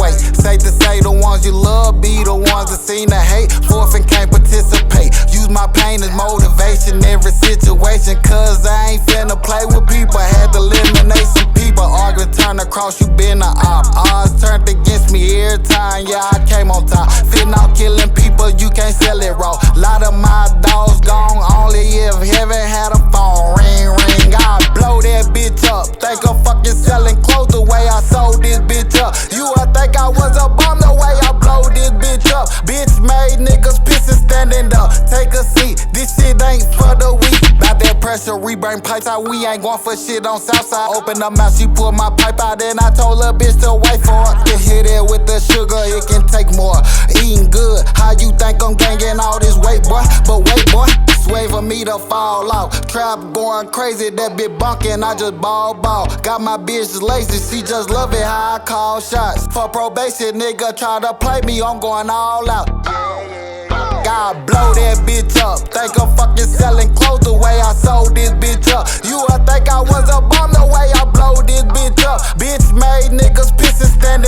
weight. Safe to say the ones you love be the ones that seem to hate. Fourth and can't participate. Use my pain as motivation every situation. Cause I ain't finna play with people. Had to eliminate some people. Arguing turn across, you been a op. Odds turned against me every time, yeah, I came on top. Fitting out killing people, you can't sell it raw. Lot of my dogs gone, only if heaven had a phone. Ring, ring, I blow that bitch up. Think I'm fucking selling clothes the way I sold this bitch up. You would think I was a bum the way I blow this bitch up. Bitch made niggas pissing standing up. Take a seat, this shit ain't for the weak. Bout that pressure, we bring pipes out, we ain't going for shit on Southside. Open her mouth, she pulled my pipe out, and I told her bitch to wait for it. Can hit it with the sugar, it can take more. Eating good, how you think I'm gaining all this weight, boy? But wait, boy, sway for me to fall out. Trap going crazy, that bitch bunking, I just ball. Got my bitch lazy, she just love it how I call shots. For probation, nigga try to play me, I'm going all out. God blow that bitch up. Think I'm fucking selling clothes the way I sold this bitch up. You would think I was a bum the way I blow this bitch up. Bitch made niggas pissing standing